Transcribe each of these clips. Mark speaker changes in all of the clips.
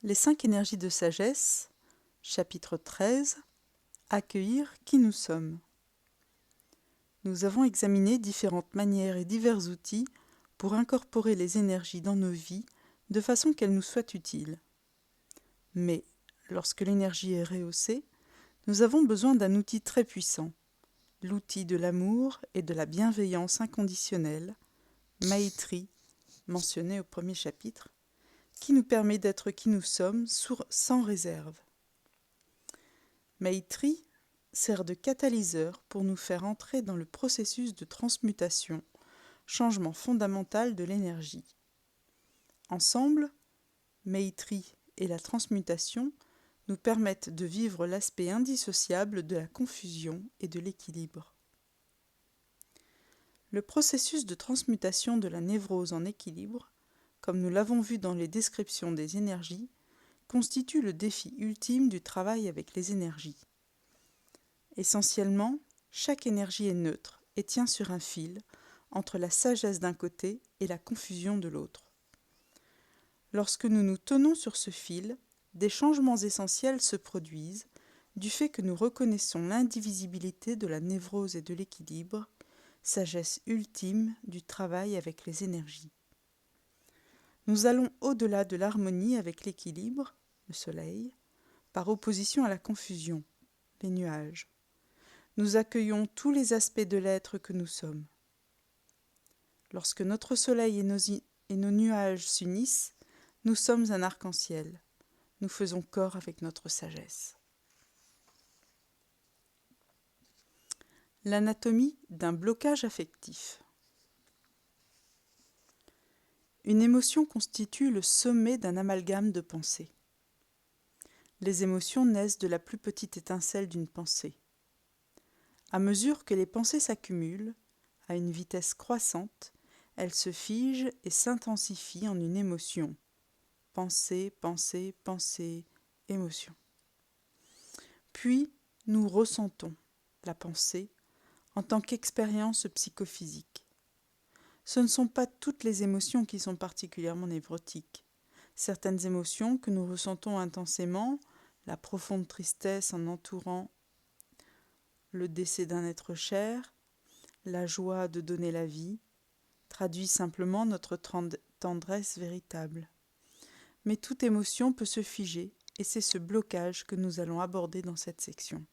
Speaker 1: Les 5 énergies de sagesse, chapitre 13, accueillir qui nous sommes. Nous avons examiné différentes manières et divers outils pour incorporer les énergies dans nos vies de façon qu'elles nous soient utiles. Mais, lorsque l'énergie est rehaussée, nous avons besoin d'un outil très puissant, l'outil de l'amour et de la bienveillance inconditionnelle, Maitri, mentionné au premier chapitre, qui nous permet d'être qui nous sommes sans réserve. Maitri sert de catalyseur pour nous faire entrer dans le processus de transmutation, changement fondamental de l'énergie. Ensemble, Maitri et la transmutation nous permettent de vivre l'aspect indissociable de la confusion et de l'équilibre. Le processus de transmutation de la névrose en équilibre, comme nous l'avons vu dans les descriptions des énergies, constitue le défi ultime du travail avec les énergies. Essentiellement, chaque énergie est neutre et tient sur un fil entre la sagesse d'un côté et la confusion de l'autre. Lorsque nous nous tenons sur ce fil, des changements essentiels se produisent du fait que nous reconnaissons l'indivisibilité de la névrose et de l'équilibre, sagesse ultime du travail avec les énergies. Nous allons au-delà de l'harmonie avec l'équilibre, le soleil, par opposition à la confusion, les nuages. Nous accueillons tous les aspects de l'être que nous sommes. Lorsque notre soleil et nos nuages s'unissent, nous sommes un arc-en-ciel. Nous faisons corps avec notre sagesse. L'anatomie d'un blocage affectif. Une émotion constitue le sommet d'un amalgame de pensées. Les émotions naissent de la plus petite étincelle d'une pensée. À mesure que les pensées s'accumulent, à une vitesse croissante, elles se figent et s'intensifient en une émotion. Pensée, pensée, pensée, émotion. Puis, nous ressentons la pensée en tant qu'expérience psychophysique. Ce ne sont pas toutes les émotions qui sont particulièrement névrotiques. Certaines émotions que nous ressentons intensément, la profonde tristesse en entourant le décès d'un être cher, la joie de donner la vie, traduit simplement notre tendresse véritable. Mais toute émotion peut se figer, et c'est ce blocage que nous allons aborder dans cette section.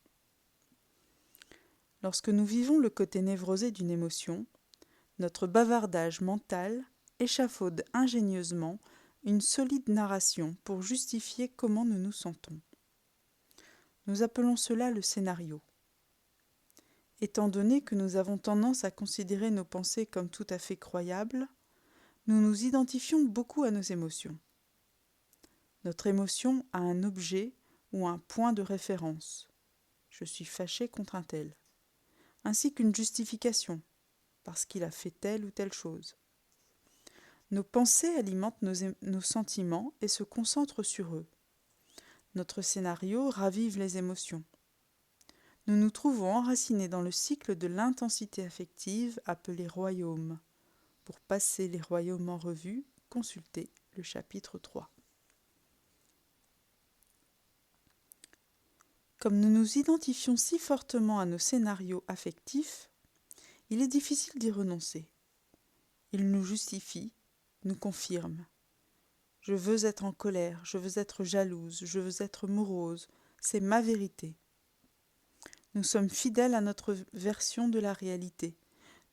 Speaker 1: Lorsque nous vivons le côté névrosé d'une émotion, notre bavardage mental échafaude ingénieusement une solide narration pour justifier comment nous nous sentons. Nous appelons cela le scénario. Étant donné que nous avons tendance à considérer nos pensées comme tout à fait croyables, nous nous identifions beaucoup à nos émotions. Notre émotion a un objet ou un point de référence. Je suis fâché contre un tel. Ainsi qu'une justification, parce qu'il a fait telle ou telle chose. Nos pensées alimentent nos sentiments et se concentrent sur eux. Notre scénario ravive les émotions. Nous nous trouvons enracinés dans le cycle de l'intensité affective appelé royaume. Pour passer les royaumes en revue, consultez le chapitre 3. Comme nous nous identifions si fortement à nos scénarios affectifs, il est difficile d'y renoncer. Ils nous justifient, nous confirment. Je veux être en colère, je veux être jalouse, je veux être morose, c'est ma vérité. Nous sommes fidèles à notre version de la réalité.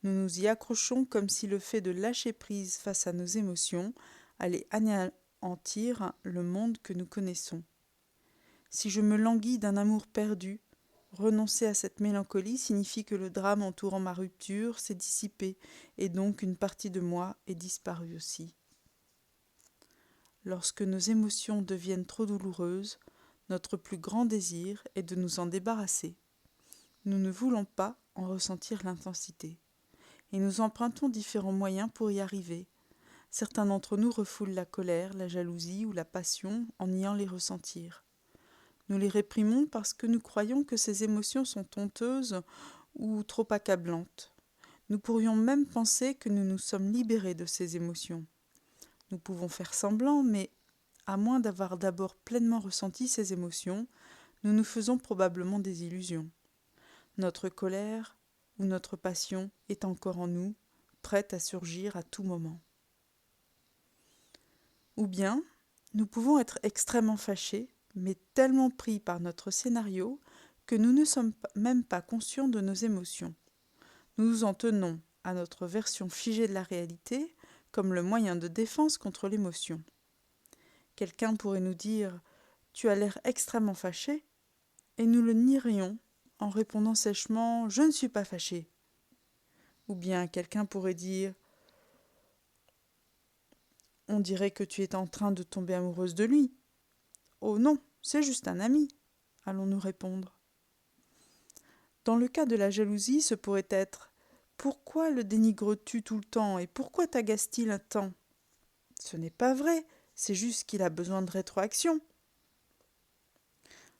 Speaker 1: Nous nous y accrochons comme si le fait de lâcher prise face à nos émotions allait anéantir le monde que nous connaissons. Si je me languis d'un amour perdu, renoncer à cette mélancolie signifie que le drame entourant ma rupture s'est dissipé et donc une partie de moi est disparue aussi. Lorsque nos émotions deviennent trop douloureuses, notre plus grand désir est de nous en débarrasser. Nous ne voulons pas en ressentir l'intensité. Et nous empruntons différents moyens pour y arriver. Certains d'entre nous refoulent la colère, la jalousie ou la passion en niant les ressentir. Nous les réprimons parce que nous croyons que ces émotions sont honteuses ou trop accablantes. Nous pourrions même penser que nous nous sommes libérés de ces émotions. Nous pouvons faire semblant, mais À moins d'avoir d'abord pleinement ressenti ces émotions, nous nous faisons probablement des illusions. Notre colère ou notre passion est encore en nous, prête à surgir à tout moment. Ou bien, nous pouvons être extrêmement fâchés, mais tellement pris par notre scénario que nous ne sommes même pas conscients de nos émotions. Nous nous en tenons à notre version figée de la réalité comme le moyen de défense contre l'émotion. Quelqu'un pourrait nous dire « Tu as l'air extrêmement fâché » et nous le nierions en répondant sèchement « Je ne suis pas fâché ». Ou bien quelqu'un pourrait dire « On dirait que tu es en train de tomber amoureuse de lui ». « Oh non, c'est juste un ami », allons-nous répondre. Dans le cas de la jalousie, ce pourrait être « Pourquoi le dénigres-tu tout le temps et pourquoi t'agace-t-il un temps ?» Ce n'est pas vrai, c'est juste qu'il a besoin de rétroaction.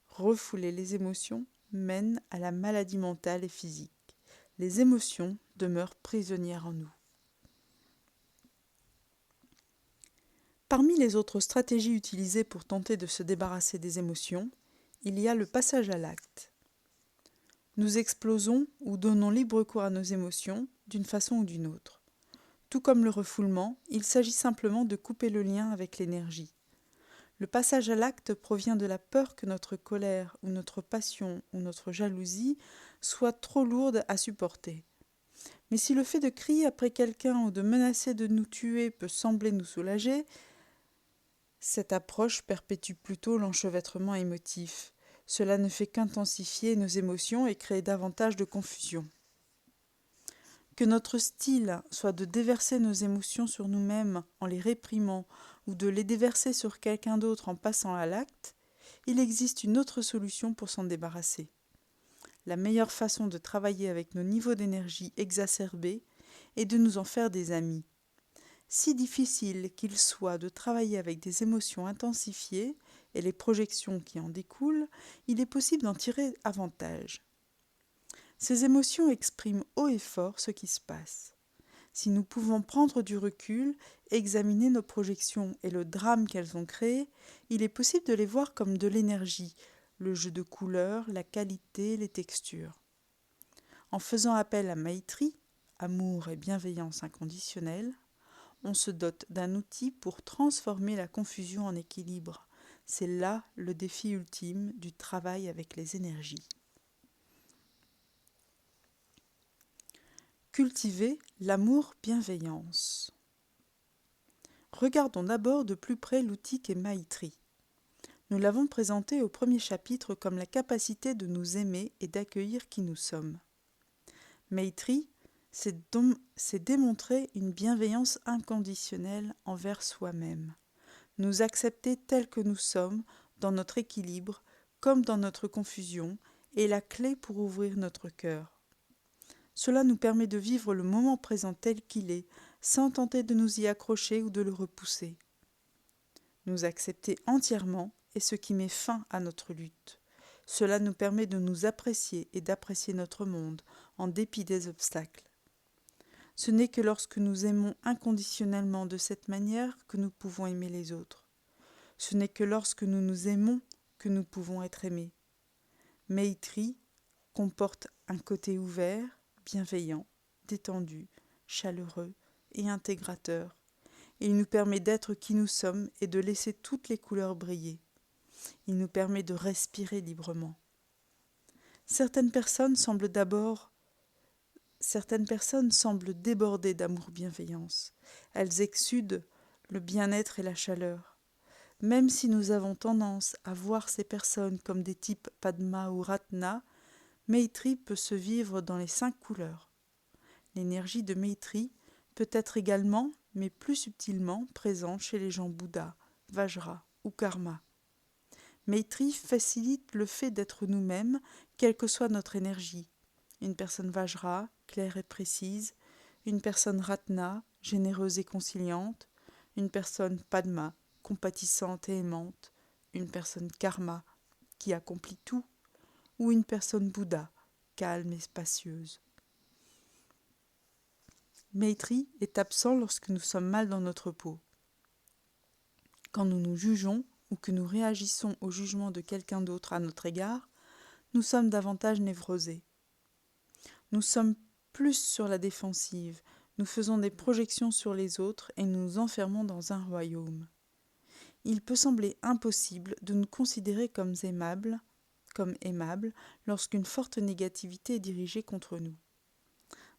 Speaker 1: Refouler les émotions mène à la maladie mentale et physique. Les émotions demeurent prisonnières en nous. Parmi les autres stratégies utilisées pour tenter de se débarrasser des émotions, il y a le passage à l'acte. Nous explosons ou donnons libre cours à nos émotions d'une façon ou d'une autre. Tout comme le refoulement, il s'agit simplement de couper le lien avec l'énergie. Le passage à l'acte provient de la peur que notre colère ou notre passion ou notre jalousie soit trop lourde à supporter. Mais si le fait de crier après quelqu'un ou de menacer de nous tuer peut sembler nous soulager, cette approche perpétue plutôt l'enchevêtrement émotif. Cela ne fait qu'intensifier nos émotions et créer davantage de confusion. Que notre style soit de déverser nos émotions sur nous-mêmes en les réprimant ou de les déverser sur quelqu'un d'autre en passant à l'acte, il existe une autre solution pour s'en débarrasser. La meilleure façon de travailler avec nos niveaux d'énergie exacerbés est de nous en faire des amis. Si difficile qu'il soit de travailler avec des émotions intensifiées et les projections qui en découlent, il est possible d'en tirer avantage. Ces émotions expriment haut et fort ce qui se passe. Si nous pouvons prendre du recul, examiner nos projections et le drame qu'elles ont créé, il est possible de les voir comme de l'énergie, le jeu de couleurs, la qualité, les textures. En faisant appel à Maitri, amour et bienveillance inconditionnelle, on se dote d'un outil pour transformer la confusion en équilibre. C'est là le défi ultime du travail avec les énergies. Cultiver l'amour-bienveillance. Regardons d'abord de plus près l'outil qu'est Maitri. Nous l'avons présenté au premier chapitre comme la capacité de nous aimer et d'accueillir qui nous sommes. Maitri, c'est démontrer une bienveillance inconditionnelle envers soi-même. Nous accepter tels que nous sommes, dans notre équilibre, comme dans notre confusion, est la clé pour ouvrir notre cœur. Cela nous permet de vivre le moment présent tel qu'il est, sans tenter de nous y accrocher ou de le repousser. Nous accepter entièrement est ce qui met fin à notre lutte. Cela nous permet de nous apprécier et d'apprécier notre monde, en dépit des obstacles. Ce n'est que lorsque nous aimons inconditionnellement de cette manière que nous pouvons aimer les autres. Ce n'est que lorsque nous nous aimons que nous pouvons être aimés. Maitri comporte un côté ouvert, bienveillant, détendu, chaleureux et intégrateur. Il nous permet d'être qui nous sommes et de laisser toutes les couleurs briller. Il nous permet de respirer librement. Certaines personnes semblent déborder d'amour-bienveillance. Elles exsudent le bien-être et la chaleur. Même si nous avons tendance à voir ces personnes comme des types Padma ou Ratna, Maitri peut se vivre dans les 5 couleurs. L'énergie de Maitri peut être également, mais plus subtilement, présente chez les gens Bouddha, Vajra ou Karma. Maitri facilite le fait d'être nous-mêmes, quelle que soit notre énergie. Une personne Vajra, claire et précise, une personne Ratna, généreuse et conciliante, une personne Padma, compatissante et aimante, une personne Karma, qui accomplit tout, ou une personne Bouddha, calme et spacieuse. Maitri est absent lorsque nous sommes mal dans notre peau. Quand nous nous jugeons ou que nous réagissons au jugement de quelqu'un d'autre à notre égard, nous sommes davantage névrosés. Nous sommes plus sur la défensive, nous faisons des projections sur les autres et nous nous enfermons dans un royaume. Il peut sembler impossible de nous considérer comme aimables lorsqu'une forte négativité est dirigée contre nous.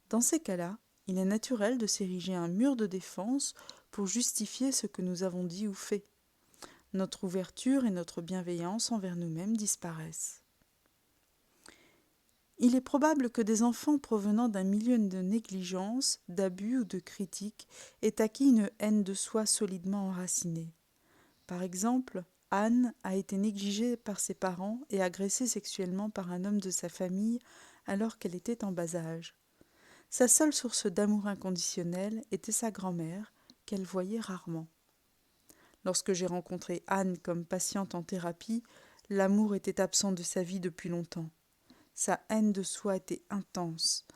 Speaker 1: Dans ces cas-là, il est naturel de s'ériger un mur de défense pour justifier ce que nous avons dit ou fait. Notre ouverture et notre bienveillance envers nous-mêmes disparaissent. Il est probable que des enfants provenant d'un milieu de négligence, d'abus ou de critique aient acquis une haine de soi solidement enracinée. Par exemple, Anne a été négligée par ses parents et agressée sexuellement par un homme de sa famille alors qu'elle était en bas âge. Sa seule source d'amour inconditionnel était sa grand-mère, qu'elle voyait rarement. Lorsque j'ai rencontré Anne comme patiente en thérapie, l'amour était absent de sa vie depuis longtemps. Sa haine de soi était intense.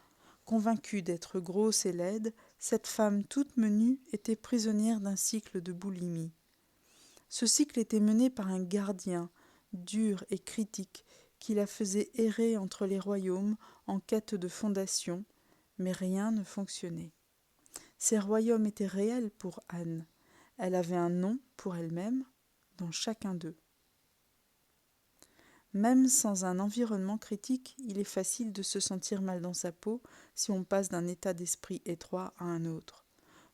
Speaker 1: Convaincue d'être grosse et laide, cette femme toute menue était prisonnière d'un cycle de boulimie. Ce cycle était mené par un gardien, dur et critique, qui la faisait errer entre les royaumes en quête de fondation, mais rien ne fonctionnait. Ces royaumes étaient réels pour Anne. Elle avait un nom pour elle-même dans chacun d'eux. Même sans un environnement critique, il est facile de se sentir mal dans sa peau si on passe d'un état d'esprit étroit à un autre.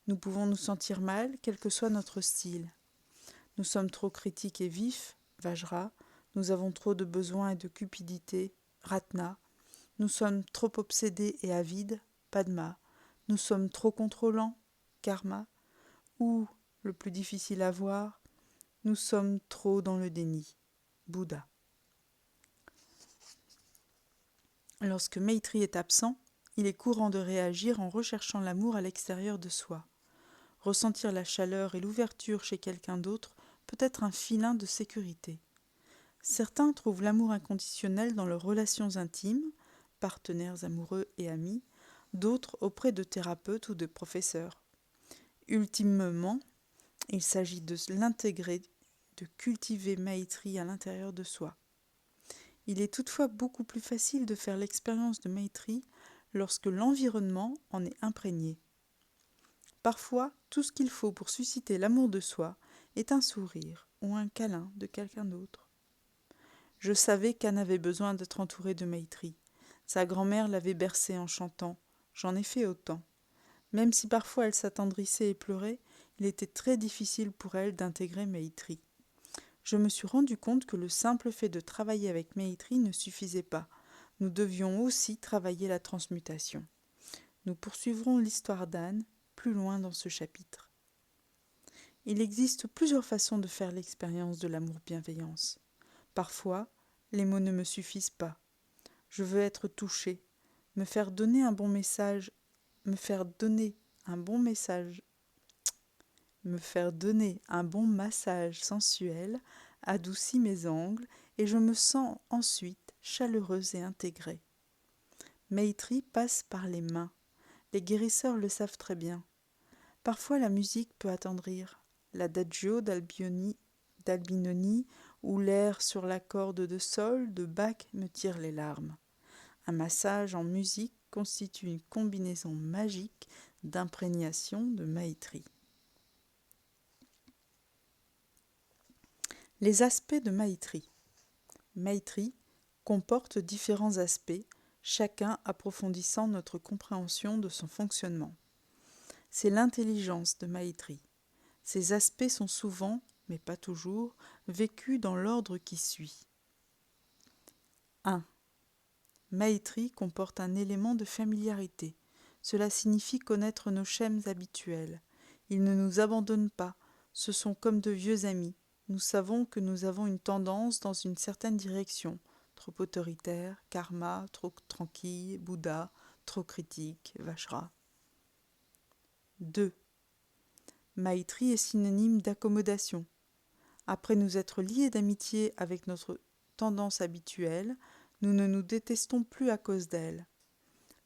Speaker 1: Nous pouvons nous sentir mal, quel que soit notre style. Nous sommes trop critiques et vifs, Vajra. Nous avons trop de besoins et de cupidité, Ratna. Nous sommes trop obsédés et avides, Padma. Nous sommes trop contrôlants, Karma. Ou, le plus difficile à voir, nous sommes trop dans le déni, Bouddha. Lorsque Maitri est absent, il est courant de réagir en recherchant l'amour à l'extérieur de soi. Ressentir la chaleur et l'ouverture chez quelqu'un d'autre peut être un filin de sécurité. Certains trouvent l'amour inconditionnel dans leurs relations intimes, partenaires amoureux et amis, d'autres auprès de thérapeutes ou de professeurs. Ultimement, il s'agit de l'intégrer, de cultiver Maitri à l'intérieur de soi. Il est toutefois beaucoup plus facile de faire l'expérience de Maitri lorsque l'environnement en est imprégné. Parfois, tout ce qu'il faut pour susciter l'amour de soi est un sourire ou un câlin de quelqu'un d'autre. Je savais qu'Anne avait besoin d'être entourée de Maitri. Sa grand-mère l'avait bercée en chantant. J'en ai fait autant. Même si parfois elle s'attendrissait et pleurait, il était très difficile pour elle d'intégrer Maitri. Je me suis rendu compte que le simple fait de travailler avec Maitri ne suffisait pas. Nous devions aussi travailler la transmutation. Nous poursuivrons l'histoire d'Anne plus loin dans ce chapitre. Il existe plusieurs façons de faire l'expérience de l'amour-bienveillance. Parfois, les mots ne me suffisent pas. Je veux être touchée, me faire donner un bon massage sensuel adoucit mes angles et je me sens ensuite chaleureuse et intégrée. Maitri passe par les mains. Les guérisseurs le savent très bien. Parfois la musique peut attendrir. L'adagio d'Albinoni ou l'air sur la corde de sol de Bach me tire les larmes. Un massage en musique constitue une combinaison magique d'imprégnation de Maitri. Les aspects de Maitri. Maitri comporte différents aspects, chacun approfondissant notre compréhension de son fonctionnement. C'est l'intelligence de Maitri. Ces aspects sont souvent, mais pas toujours, vécus dans l'ordre qui suit. 1. Maitri comporte un élément de familiarité. Cela signifie connaître nos schèmes habituels. Ils ne nous abandonnent pas, ce sont comme de vieux amis. Nous savons que nous avons une tendance dans une certaine direction, trop autoritaire, karma, trop tranquille, Bouddha, trop critique, Vajra. 2. Maitri est synonyme d'accommodation. Après nous être liés d'amitié avec notre tendance habituelle, nous ne nous détestons plus à cause d'elle.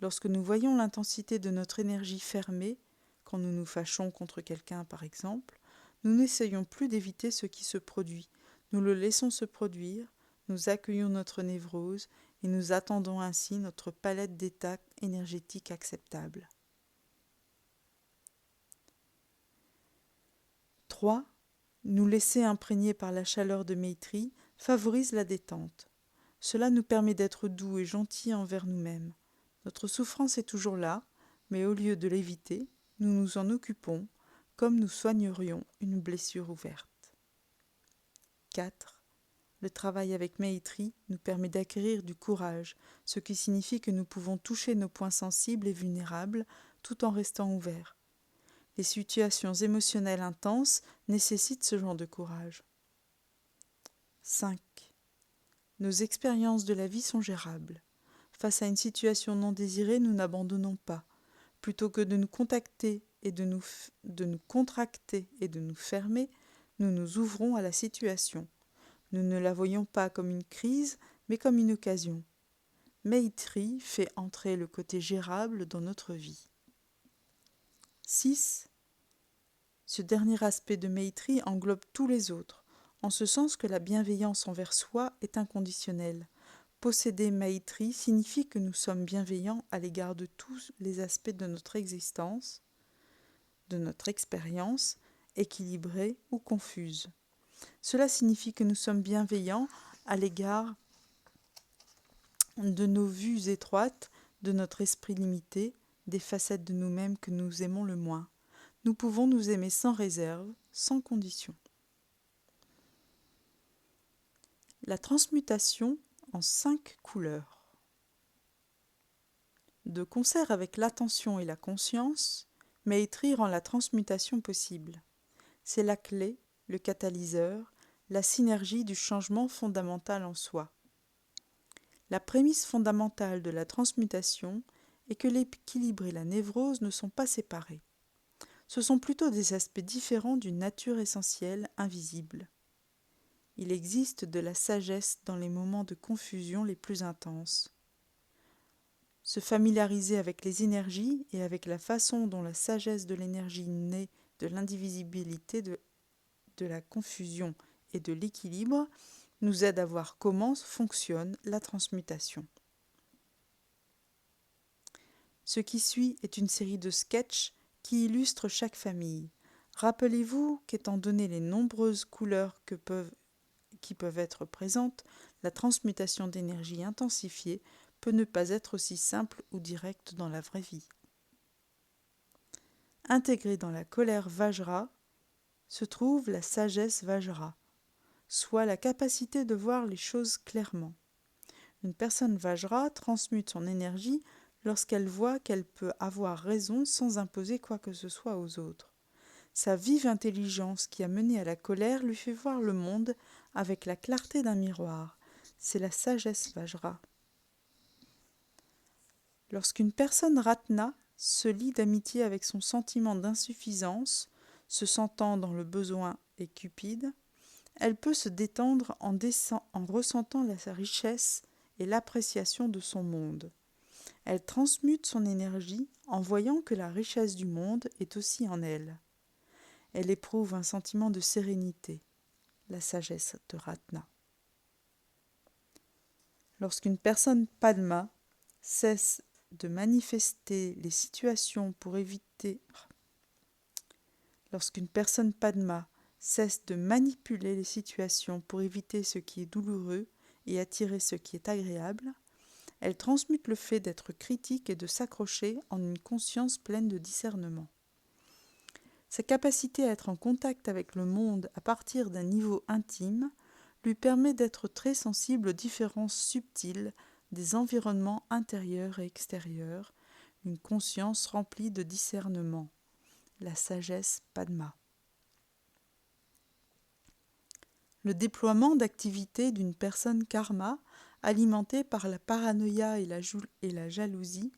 Speaker 1: Lorsque nous voyons l'intensité de notre énergie fermée, quand nous nous fâchons contre quelqu'un par exemple, Nous n'essayons plus d'éviter ce qui se produit. Nous le laissons se produire, nous accueillons notre névrose et nous attendons ainsi notre palette d'états énergétiques acceptables. 3. Nous laisser imprégner par la chaleur de Maitri favorise la détente. Cela nous permet d'être doux et gentils envers nous-mêmes. Notre souffrance est toujours là, mais au lieu de l'éviter, nous nous en occupons comme nous soignerions une blessure ouverte. 4. Le travail avec Maitri nous permet d'acquérir du courage, ce qui signifie que nous pouvons toucher nos points sensibles et vulnérables tout en restant ouverts. Les situations émotionnelles intenses nécessitent ce genre de courage. 5. Nos expériences de la vie sont gérables. Face à une situation non désirée, nous n'abandonnons pas. Plutôt que de nous contacter et de nous contracter et de nous fermer, nous nous ouvrons à la situation. Nous ne la voyons pas comme une crise, mais comme une occasion. Maitri fait entrer le côté gérable dans notre vie. 6. Ce dernier aspect de Maitri englobe tous les autres, en ce sens que la bienveillance envers soi est inconditionnelle. Posséder Maitri signifie que nous sommes bienveillants à l'égard de tous les aspects de notre existence, de notre expérience, équilibrée ou confuse. Cela signifie que nous sommes bienveillants à l'égard de nos vues étroites, de notre esprit limité, des facettes de nous-mêmes que nous aimons le moins. Nous pouvons nous aimer sans réserve, sans condition. La transmutation en 5 couleurs. De concert avec l'attention et la conscience, Maitri rend la transmutation possible. C'est la clé, le catalyseur, la synergie du changement fondamental en soi. La prémisse fondamentale de la transmutation est que l'équilibre et la névrose ne sont pas séparés. Ce sont plutôt des aspects différents d'une nature essentielle invisible. Il existe de la sagesse dans les moments de confusion les plus intenses. Se familiariser avec les énergies et avec la façon dont la sagesse de l'énergie naît de l'indivisibilité de la confusion et de l'équilibre nous aide à voir comment fonctionne la transmutation. Ce qui suit est une série de sketchs qui illustrent chaque famille. Rappelez-vous qu'étant donné les nombreuses couleurs qui peuvent être présentes, la transmutation d'énergie intensifiée peut ne pas être aussi simple ou directe dans la vraie vie. Intégrée dans la colère Vajra se trouve la sagesse Vajra, soit la capacité de voir les choses clairement. Une personne Vajra transmute son énergie lorsqu'elle voit qu'elle peut avoir raison sans imposer quoi que ce soit aux autres. Sa vive intelligence qui a mené à la colère lui fait voir le monde avec la clarté d'un miroir. C'est la sagesse Vajra. Lorsqu'une personne Ratna se lie d'amitié avec son sentiment d'insuffisance, se sentant dans le besoin et cupide, elle peut se détendre en ressentant la richesse et l'appréciation de son monde. Elle transmute son énergie en voyant que la richesse du monde est aussi en elle. Elle éprouve un sentiment de sérénité, la sagesse de Ratna. Lorsqu'une personne Padma cesse de manifester les situations pour éviter... Lorsqu'une personne Padma cesse de manipuler les situations pour éviter ce qui est douloureux et attirer ce qui est agréable, elle transmute le fait d'être critique et de s'accrocher en une conscience pleine de discernement. Sa capacité à être en contact avec le monde à partir d'un niveau intime lui permet d'être très sensible aux différences subtiles des environnements intérieurs et extérieurs, une conscience remplie de discernement, la sagesse Padma. Le déploiement d'activités d'une personne karma, alimentée par la paranoïa et la jalousie,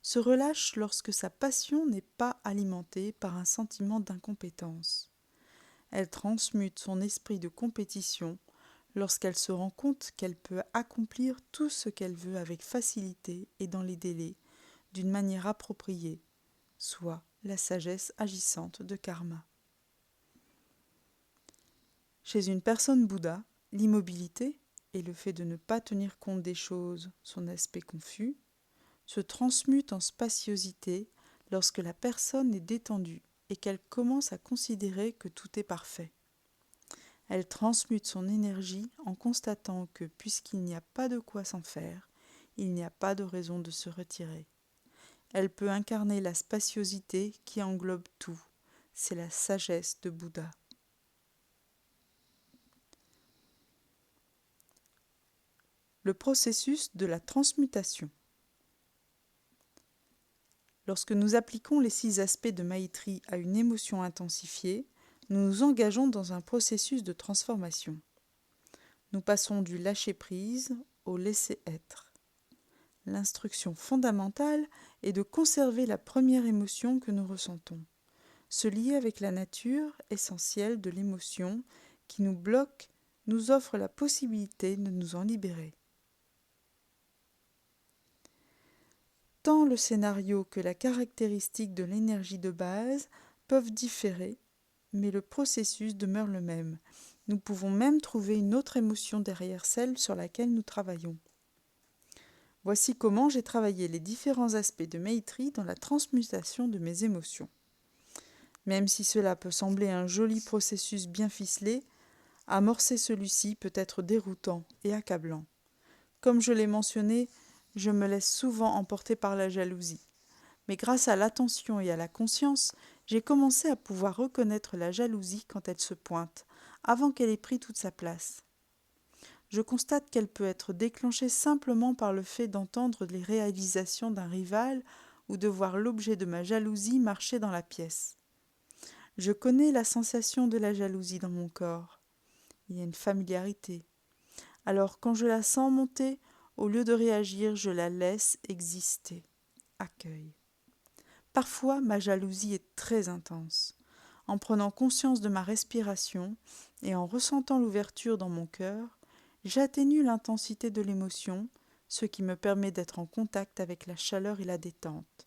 Speaker 1: se relâche lorsque sa passion n'est pas alimentée par un sentiment d'incompétence. Elle transmute son esprit de compétition lorsqu'elle se rend compte qu'elle peut accomplir tout ce qu'elle veut avec facilité et dans les délais, d'une manière appropriée, soit la sagesse agissante de karma. Chez une personne Bouddha, l'immobilité et le fait de ne pas tenir compte des choses, son aspect confus, se transmute en spaciosité lorsque la personne est détendue et qu'elle commence à considérer que tout est parfait. Elle transmute son énergie en constatant que, puisqu'il n'y a pas de quoi s'en faire, il n'y a pas de raison de se retirer. Elle peut incarner la spaciosité qui englobe tout. C'est la sagesse de Bouddha. Le processus de la transmutation. Lorsque nous appliquons les 6 aspects de Maitri à une émotion intensifiée, nous nous engageons dans un processus de transformation. Nous passons du lâcher-prise au laisser-être. L'instruction fondamentale est de conserver la première émotion que nous ressentons. Se lier avec la nature essentielle de l'émotion qui nous bloque nous offre la possibilité de nous en libérer. Tant le scénario que la caractéristique de l'énergie de base peuvent différer, mais le processus demeure le même. Nous pouvons même trouver une autre émotion derrière celle sur laquelle nous travaillons. Voici comment j'ai travaillé les différents aspects de Maitri dans la transmutation de mes émotions. Même si cela peut sembler un joli processus bien ficelé, amorcer celui-ci peut être déroutant et accablant. Comme je l'ai mentionné, je me laisse souvent emporter par la jalousie. Mais grâce à l'attention et à la conscience, j'ai commencé à pouvoir reconnaître la jalousie quand elle se pointe, avant qu'elle ait pris toute sa place. Je constate qu'elle peut être déclenchée simplement par le fait d'entendre les réalisations d'un rival ou de voir l'objet de ma jalousie marcher dans la pièce. Je connais la sensation de la jalousie dans mon corps. Il y a une familiarité. Alors quand je la sens monter, au lieu de réagir, je la laisse exister. Accueil. Parfois, ma jalousie est très intense. En prenant conscience de ma respiration et en ressentant l'ouverture dans mon cœur, j'atténue l'intensité de l'émotion, ce qui me permet d'être en contact avec la chaleur et la détente.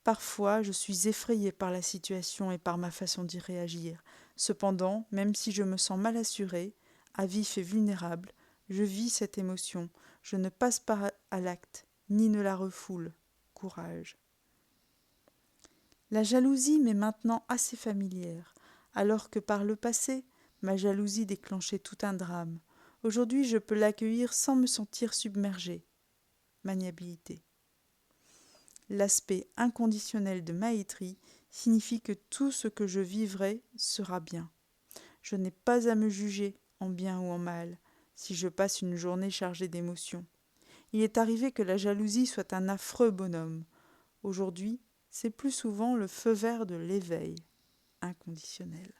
Speaker 1: Parfois, je suis effrayée par la situation et par ma façon d'y réagir. Cependant, même si je me sens mal assurée, à vif et vulnérable, je vis cette émotion, je ne passe pas à l'acte, ni ne la refoule. Courage. La jalousie m'est maintenant assez familière, alors que par le passé, ma jalousie déclenchait tout un drame. Aujourd'hui, je peux l'accueillir sans me sentir submergée. Maniabilité. L'aspect inconditionnel de Maitri signifie que tout ce que je vivrai sera bien. Je n'ai pas à me juger, en bien ou en mal, si je passe une journée chargée d'émotions. Il est arrivé que la jalousie soit un affreux bonhomme. Aujourd'hui, c'est plus souvent le feu vert de l'éveil, inconditionnel.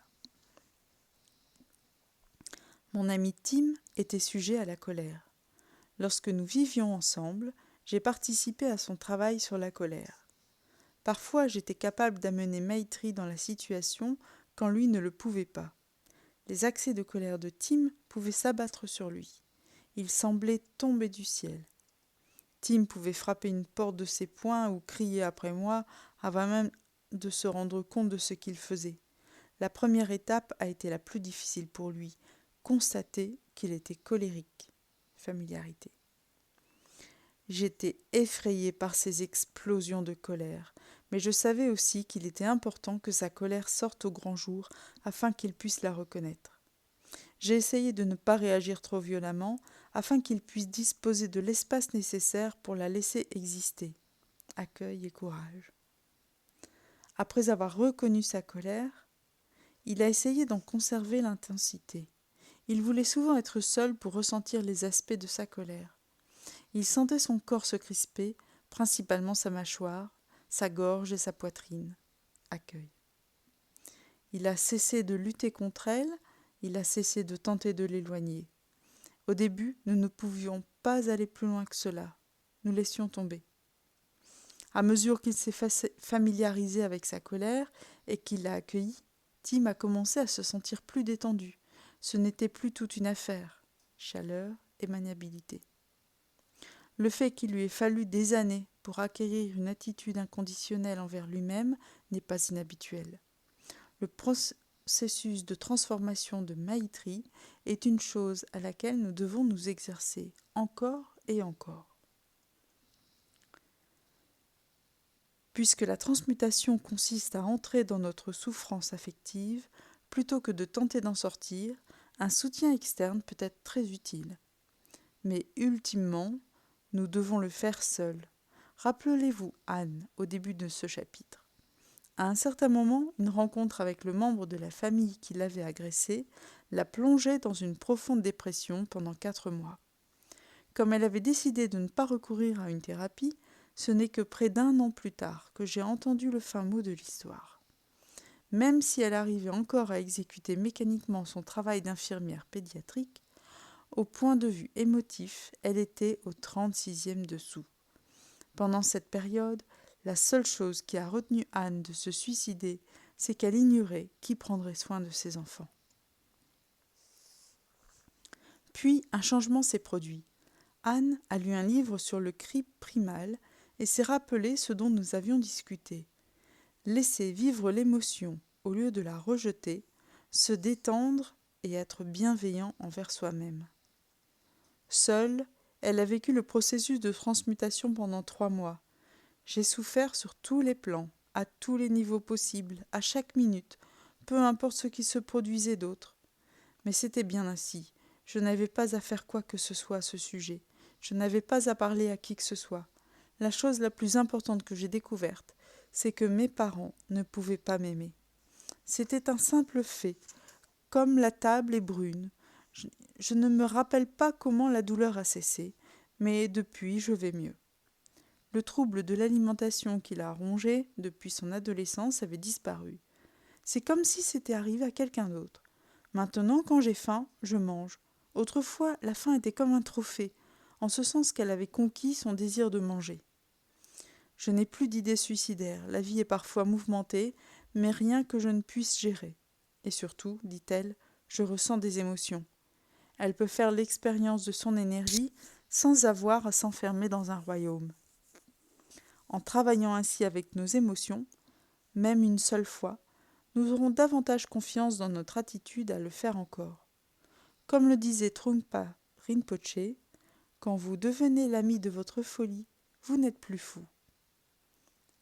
Speaker 1: Mon ami Tim était sujet à la colère. Lorsque nous vivions ensemble, j'ai participé à son travail sur la colère. Parfois, j'étais capable d'amener Maitri dans la situation quand lui ne le pouvait pas. Les accès de colère de Tim pouvaient s'abattre sur lui. Il semblait tomber du ciel. Tim pouvait frapper une porte de ses poings ou crier après moi avant même de se rendre compte de ce qu'il faisait. La première étape a été la plus difficile pour lui, constater qu'il était colérique. Familiarité. J'étais effrayée par ces explosions de colère, mais je savais aussi qu'il était important que sa colère sorte au grand jour afin qu'il puisse la reconnaître. J'ai essayé de ne pas réagir trop violemment afin qu'il puisse disposer de l'espace nécessaire pour la laisser exister. Accueil et courage. Après avoir reconnu sa colère, il a essayé d'en conserver l'intensité. Il voulait souvent être seul pour ressentir les aspects de sa colère. Il sentait son corps se crisper, principalement sa mâchoire, sa gorge et sa poitrine. Accueil. Il a cessé de lutter contre elle, il a cessé de tenter de l'éloigner. Au début, nous ne pouvions pas aller plus loin que cela. Nous laissions tomber. À mesure qu'il s'est familiarisé avec sa colère et qu'il l'a accueillie, Tim a commencé à se sentir plus détendu. Ce n'était plus toute une affaire. Chaleur et maniabilité. Le fait qu'il lui ait fallu des années pour acquérir une attitude inconditionnelle envers lui-même n'est pas inhabituel. processus de transformation de Maitri est une chose à laquelle nous devons nous exercer encore et encore. Puisque la transmutation consiste à entrer dans notre souffrance affective, plutôt que de tenter d'en sortir, un soutien externe peut être très utile. Mais ultimement, nous devons le faire seuls. Rappelez-vous Anne au début de ce chapitre. À un certain moment, une rencontre avec le membre de la famille qui l'avait agressée la plongeait dans une profonde dépression pendant 4 mois. Comme elle avait décidé de ne pas recourir à une thérapie, ce n'est que près d'1 an plus tard que j'ai entendu le fin mot de l'histoire. Même si elle arrivait encore à exécuter mécaniquement son travail d'infirmière pédiatrique, au point de vue émotif, elle était au 36e dessous. Pendant cette période, la seule chose qui a retenu Anne de se suicider, c'est qu'elle ignorait qui prendrait soin de ses enfants. Puis un changement s'est produit. Anne a lu un livre sur le cri primal et s'est rappelé ce dont nous avions discuté. Laisser vivre l'émotion au lieu de la rejeter, se détendre et être bienveillant envers soi-même. Seule, elle a vécu le processus de transmutation pendant 3 mois. J'ai souffert sur tous les plans, à tous les niveaux possibles, à chaque minute, peu importe ce qui se produisait d'autre. Mais c'était bien ainsi. Je n'avais pas à faire quoi que ce soit à ce sujet. Je n'avais pas à parler à qui que ce soit. La chose la plus importante que j'ai découverte, c'est que mes parents ne pouvaient pas m'aimer. C'était un simple fait. Comme la table est brune, je ne me rappelle pas comment la douleur a cessé, mais depuis je vais mieux. Le trouble de l'alimentation qui l'a rongé depuis son adolescence avait disparu. C'est comme si c'était arrivé à quelqu'un d'autre. Maintenant, quand j'ai faim, je mange. Autrefois, la faim était comme un trophée, en ce sens qu'elle avait conquis son désir de manger. Je n'ai plus d'idées suicidaires, la vie est parfois mouvementée, mais rien que je ne puisse gérer. Et surtout, dit-elle, je ressens des émotions. Elle peut faire l'expérience de son énergie sans avoir à s'enfermer dans un royaume. En travaillant ainsi avec nos émotions, même une seule fois, nous aurons davantage confiance dans notre attitude à le faire encore. Comme le disait Trungpa Rinpoché, quand vous devenez l'ami de votre folie, vous n'êtes plus fou.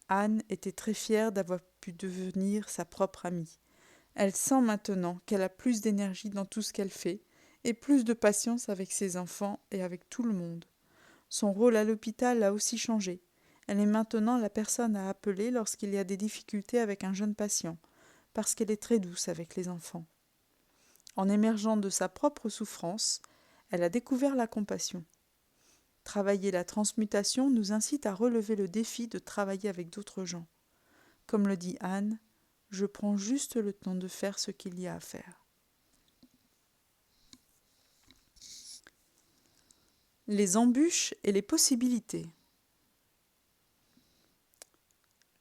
Speaker 1: Anne était très fière d'avoir pu devenir sa propre amie. Elle sent maintenant qu'elle a plus d'énergie dans tout ce qu'elle fait et plus de patience avec ses enfants et avec tout le monde. Son rôle à l'hôpital a aussi changé. Elle est maintenant la personne à appeler lorsqu'il y a des difficultés avec un jeune patient, parce qu'elle est très douce avec les enfants. En émergeant de sa propre souffrance, elle a découvert la compassion. Travailler la transmutation nous incite à relever le défi de travailler avec d'autres gens. Comme le dit Anne, je prends juste le temps de faire ce qu'il y a à faire. Les embûches et les possibilités.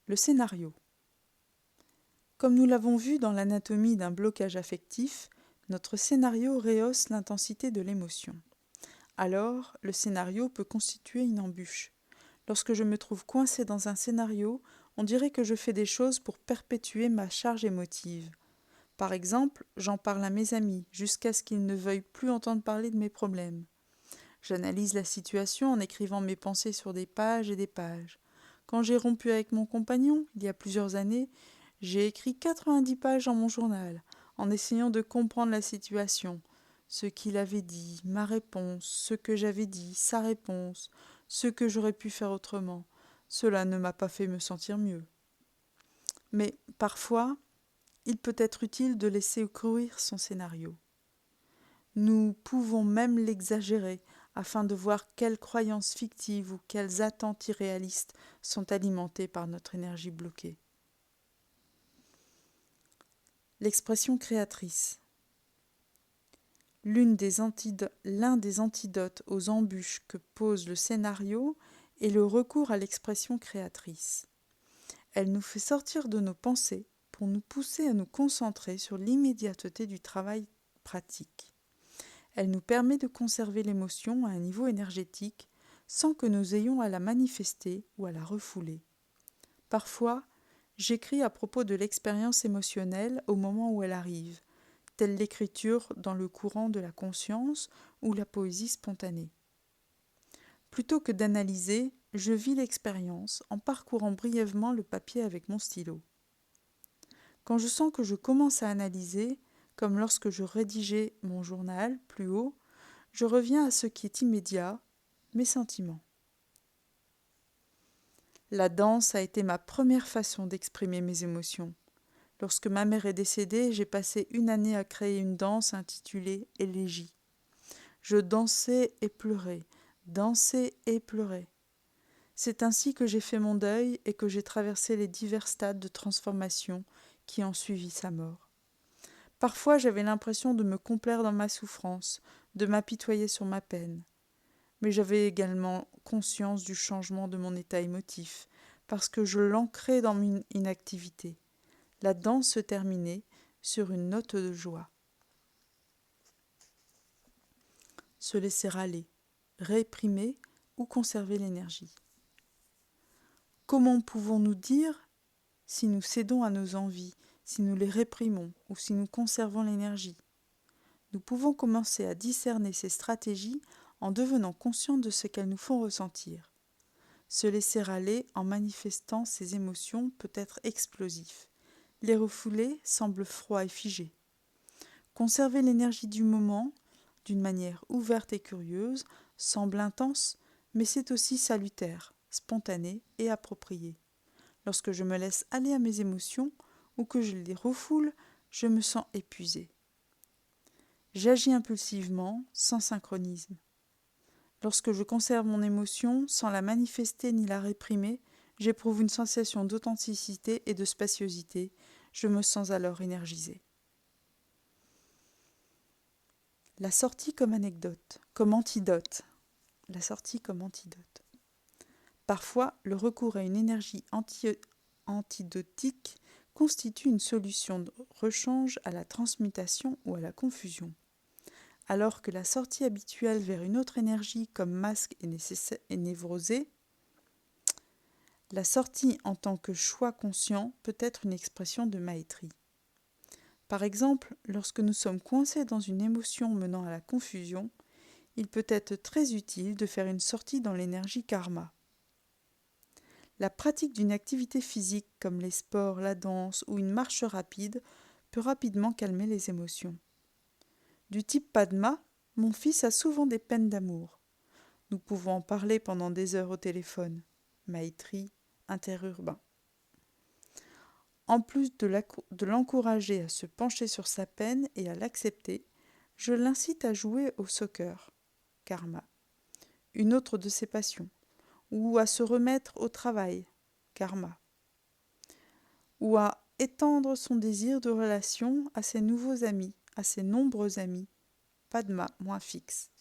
Speaker 1: Le scénario. Comme nous l'avons vu dans l'anatomie d'un blocage affectif, notre scénario rehausse l'intensité de l'émotion. Alors, le scénario peut constituer une embûche. Lorsque je me trouve coincé dans un scénario, on dirait que je fais des choses pour perpétuer ma charge émotive. Par exemple, j'en parle à mes amis, jusqu'à ce qu'ils ne veuillent plus entendre parler de mes problèmes. J'analyse la situation en écrivant mes pensées sur des pages et des pages. Quand j'ai rompu avec mon compagnon, il y a plusieurs années, j'ai écrit 90 pages dans mon journal, en essayant de comprendre la situation, ce qu'il avait dit, ma réponse, ce que j'avais dit, sa réponse, ce que j'aurais pu faire autrement. Cela ne m'a pas fait me sentir mieux. Mais parfois, il peut être utile de laisser courir son scénario. Nous pouvons même l'exagérer afin de voir quelles croyances fictives ou quelles attentes irréalistes sont alimentées par notre énergie bloquée. L'expression créatrice. L'un des antidotes aux embûches que pose le scénario est le recours à l'expression créatrice. Elle nous fait sortir de nos pensées pour nous pousser à nous concentrer sur l'immédiateté du travail pratique. Elle nous permet de conserver l'émotion à un niveau énergétique sans que nous ayons à la manifester ou à la refouler. Parfois, J'écris à propos de l'expérience émotionnelle au moment où elle arrive, telle l'écriture dans le courant de la conscience ou la poésie spontanée. Plutôt que d'analyser, je vis l'expérience en parcourant brièvement le papier avec mon stylo. Quand je sens que je commence à analyser, comme lorsque je rédigeais mon journal plus haut, je reviens à ce qui est immédiat, mes sentiments. La danse a été ma première façon d'exprimer mes émotions. Lorsque ma mère est décédée, j'ai passé une année à créer une danse intitulée Élégie. Je dansais et pleurais, dansais et pleurais. C'est ainsi que j'ai fait mon deuil et que j'ai traversé les divers stades de transformation qui ont suivi sa mort. Parfois, j'avais l'impression de me complaire dans ma souffrance, de m'apitoyer sur ma peine. Mais j'avais également conscience du changement de mon état émotif, parce que je l'ancrais dans mon inactivité. La danse se terminait sur une note de joie. Se laisser aller, réprimer ou conserver l'énergie. Comment pouvons-nous dire si nous cédons à nos envies, si nous les réprimons ou si nous conservons l'énergie? Nous pouvons commencer à discerner ces stratégies en devenant conscients de ce qu'elles nous font ressentir. Se laisser aller en manifestant ses émotions peut être explosif. Les refouler semble froid et figé. Conserver l'énergie du moment, d'une manière ouverte et curieuse, semble intense, mais c'est aussi salutaire, spontané et approprié. Lorsque je me laisse aller à mes émotions ou que je les refoule, je me sens épuisé. J'agis impulsivement, sans synchronisme. Lorsque je conserve mon émotion, sans la manifester ni la réprimer, j'éprouve une sensation d'authenticité et de spaciosité. Je me sens alors énergisé. La sortie comme anecdote, comme antidote. La sortie comme antidote. Parfois, le recours à une énergie antidotique constitue une solution de rechange à la transmutation ou à la confusion. Alors que la sortie habituelle vers une autre énergie comme masque est névrosée, la sortie en tant que choix conscient peut être une expression de maîtrise. Par exemple, lorsque nous sommes coincés dans une émotion menant à la confusion, il peut être très utile de faire une sortie dans l'énergie karma. La pratique d'une activité physique comme les sports, la danse ou une marche rapide peut rapidement calmer les émotions. Du type Padma, mon fils a souvent des peines d'amour. Nous pouvons en parler pendant des heures au téléphone. Maitri, interurbain. En plus de l'encourager à se pencher sur sa peine et à l'accepter, je l'incite à jouer au soccer, karma, une autre de ses passions, ou à se remettre au travail, karma, ou à étendre son désir de relation à ses nouveaux amis, à ses nombreux amis, Padma moins fixe.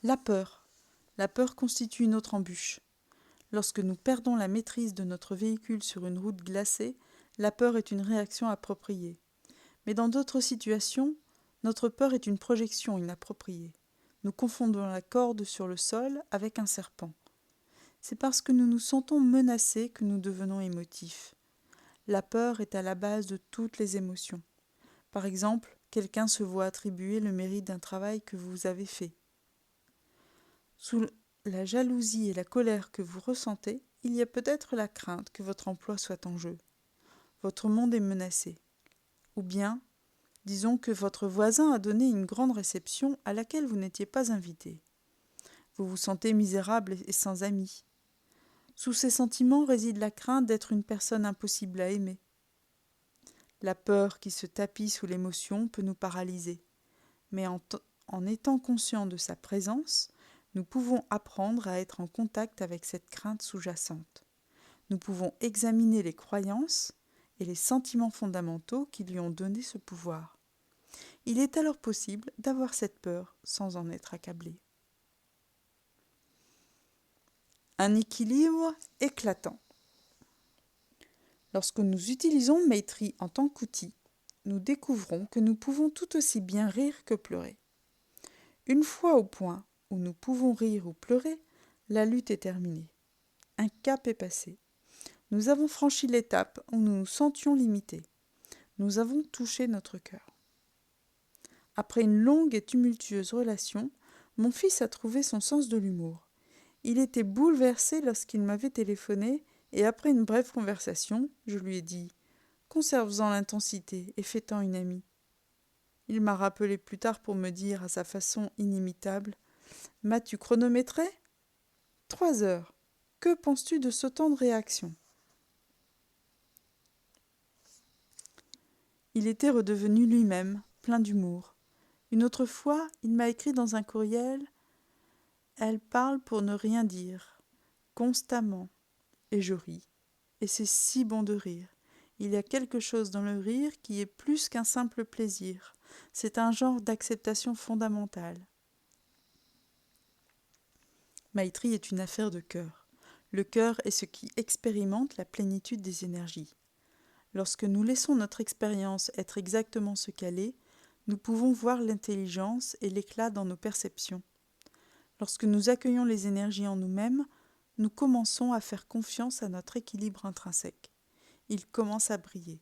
Speaker 1: La peur. La peur constitue une autre embûche. Lorsque nous perdons la maîtrise de notre véhicule sur une route glacée, la peur est une réaction appropriée. Mais dans d'autres situations, notre peur est une projection inappropriée. Nous confondons la corde sur le sol avec un serpent. C'est parce que nous nous sentons menacés que nous devenons émotifs. La peur est à la base de toutes les émotions. Par exemple, quelqu'un se voit attribuer le mérite d'un travail que vous avez fait. Sous la jalousie et la colère que vous ressentez, il y a peut-être la crainte que votre emploi soit en jeu. Votre monde est menacé. Ou bien, disons que votre voisin a donné une grande réception à laquelle vous n'étiez pas invité. Vous vous sentez misérable et sans amis. Sous ces sentiments réside la crainte d'être une personne impossible à aimer. La peur qui se tapit sous l'émotion peut nous paralyser, mais en étant conscient de sa présence, nous pouvons apprendre à être en contact avec cette crainte sous-jacente. Nous pouvons examiner les croyances et les sentiments fondamentaux qui lui ont donné ce pouvoir. Il est alors possible d'avoir cette peur sans en être accablé. Un équilibre éclatant. Lorsque nous utilisons Maitri en tant qu'outil, nous découvrons que nous pouvons tout aussi bien rire que pleurer. Une fois au point où nous pouvons rire ou pleurer, la lutte est terminée. Un cap est passé. Nous avons franchi l'étape où nous nous sentions limités. Nous avons touché notre cœur. Après une longue et tumultueuse relation, mon fils a trouvé son sens de l'humour. Il était bouleversé lorsqu'il m'avait téléphoné et après une brève conversation, je lui ai dit « Conserve-en l'intensité et fais-t'en une amie ». Il m'a rappelé plus tard pour me dire à sa façon inimitable « M'as-tu chronométré ? 3 heures. Que penses-tu de ce temps de réaction ?» Il était redevenu lui-même, plein d'humour. Une autre fois, il m'a écrit dans un courriel « Elle parle pour ne rien dire, constamment. » Et je ris. Et c'est si bon de rire. Il y a quelque chose dans le rire qui est plus qu'un simple plaisir. C'est un genre d'acceptation fondamentale. Maïtri est une affaire de cœur. Le cœur est ce qui expérimente la plénitude des énergies. Lorsque nous laissons notre expérience être exactement ce qu'elle est, nous pouvons voir l'intelligence et l'éclat dans nos perceptions. Lorsque nous accueillons les énergies en nous-mêmes, nous commençons à faire confiance à notre équilibre intrinsèque. Il commence à briller.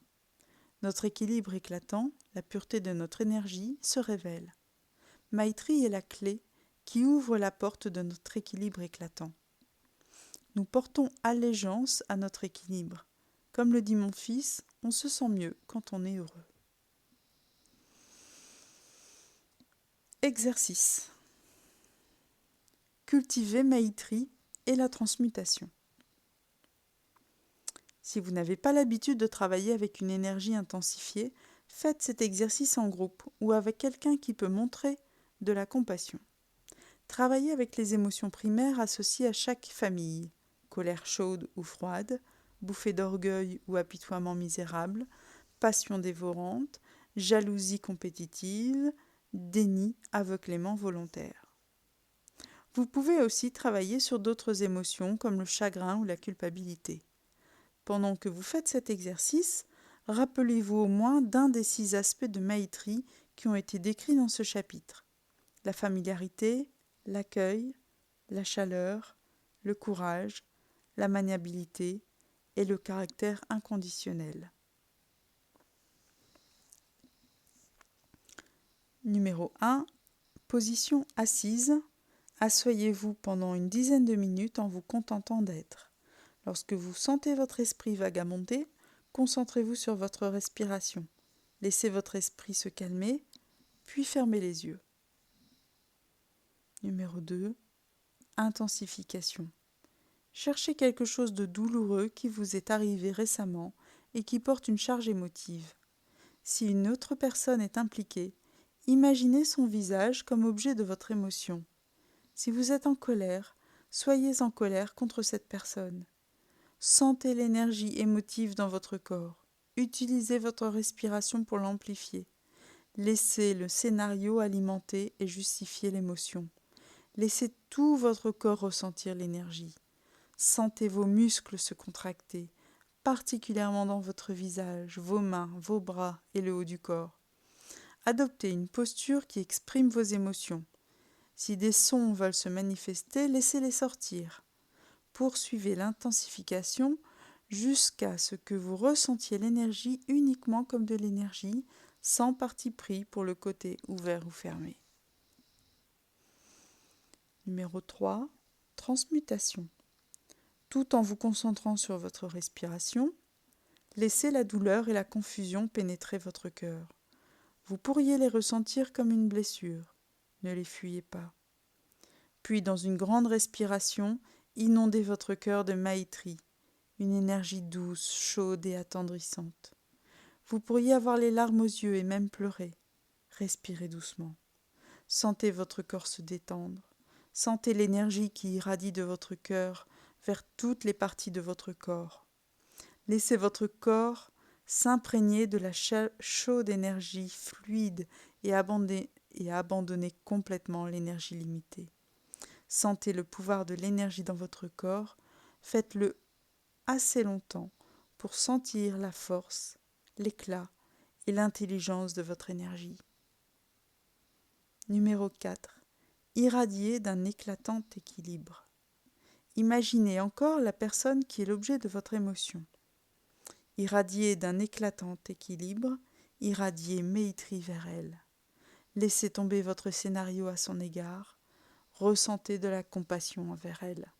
Speaker 1: Notre équilibre éclatant, la pureté de notre énergie, se révèle. Maïtri est la clé qui ouvre la porte de notre équilibre éclatant. Nous portons allégeance à notre équilibre. Comme le dit mon fils, on se sent mieux quand on est heureux. Exercice. Cultiver Maïtri et la transmutation. Si vous n'avez pas l'habitude de travailler avec une énergie intensifiée, faites cet exercice en groupe ou avec quelqu'un qui peut montrer de la compassion. Travaillez avec les émotions primaires associées à chaque famille, colère chaude ou froide, bouffée d'orgueil ou apitoiement misérable, passion dévorante, jalousie compétitive, déni aveuglément volontaire. Vous pouvez aussi travailler sur d'autres émotions comme le chagrin ou la culpabilité. Pendant que vous faites cet exercice, rappelez-vous au moins d'un des 6 aspects de Maïtri qui ont été décrits dans ce chapitre. La familiarité, l'accueil, la chaleur, le courage, la maniabilité et le caractère inconditionnel. Numéro 1. Position assise. Asseyez-vous pendant une dizaine de minutes en vous contentant d'être. Lorsque vous sentez votre esprit vagabonder, concentrez-vous sur votre respiration. Laissez votre esprit se calmer, puis fermez les yeux. Numéro 2. Intensification. Cherchez quelque chose de douloureux qui vous est arrivé récemment et qui porte une charge émotive. Si une autre personne est impliquée, imaginez son visage comme objet de votre émotion. Si vous êtes en colère, soyez en colère contre cette personne. Sentez l'énergie émotive dans votre corps. Utilisez votre respiration pour l'amplifier. Laissez le scénario alimenter et justifier l'émotion. Laissez tout votre corps ressentir l'énergie. Sentez vos muscles se contracter, particulièrement dans votre visage, vos mains, vos bras et le haut du corps. Adoptez une posture qui exprime vos émotions. Si des sons veulent se manifester, laissez-les sortir. Poursuivez l'intensification jusqu'à ce que vous ressentiez l'énergie uniquement comme de l'énergie, sans parti pris pour le côté ouvert ou fermé. Numéro 3. Transmutation. Tout en vous concentrant sur votre respiration, laissez la douleur et la confusion pénétrer votre cœur. Vous pourriez les ressentir comme une blessure. Ne les fuyez pas. Puis, dans une grande respiration, inondez votre cœur de Maïtri, une énergie douce, chaude et attendrissante. Vous pourriez avoir les larmes aux yeux et même pleurer. Respirez doucement. Sentez votre corps se détendre. Sentez l'énergie qui irradie de votre cœur vers toutes les parties de votre corps. Laissez votre corps s'imprégner de la chaude énergie fluide et abandonnez complètement l'énergie limitée. Sentez le pouvoir de l'énergie dans votre corps. Faites-le assez longtemps pour sentir la force, l'éclat et l'intelligence de votre énergie. Numéro 4. Irradier d'un éclatant équilibre. Imaginez encore la personne qui est l'objet de votre émotion. Irradiez d'un éclatant équilibre, irradiez Maitri vers elle. Laissez tomber votre scénario à son égard, ressentez de la compassion envers elle.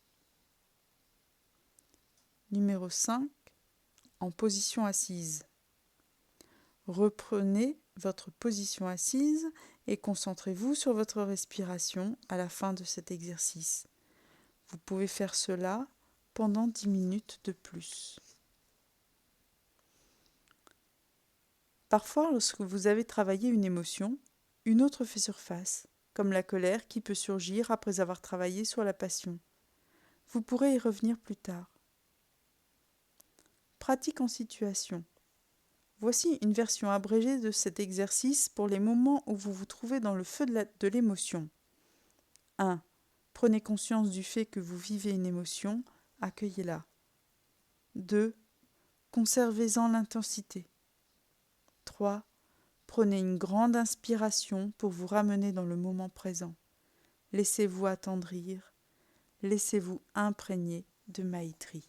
Speaker 1: Numéro 5. En position assise. Reprenez votre position assise et concentrez-vous sur votre respiration à la fin de cet exercice. Vous pouvez faire cela pendant 10 minutes de plus. Parfois, lorsque vous avez travaillé une émotion, une autre fait surface, comme la colère qui peut surgir après avoir travaillé sur la passion. Vous pourrez y revenir plus tard. Pratique en situation. Voici une version abrégée de cet exercice pour les moments où vous vous trouvez dans le feu de l'émotion. 1. Prenez conscience du fait que vous vivez une émotion, accueillez-la. 2. Conservez-en l'intensité. 3. Prenez une grande inspiration pour vous ramener dans le moment présent. Laissez-vous attendrir, laissez-vous imprégner de Maitri.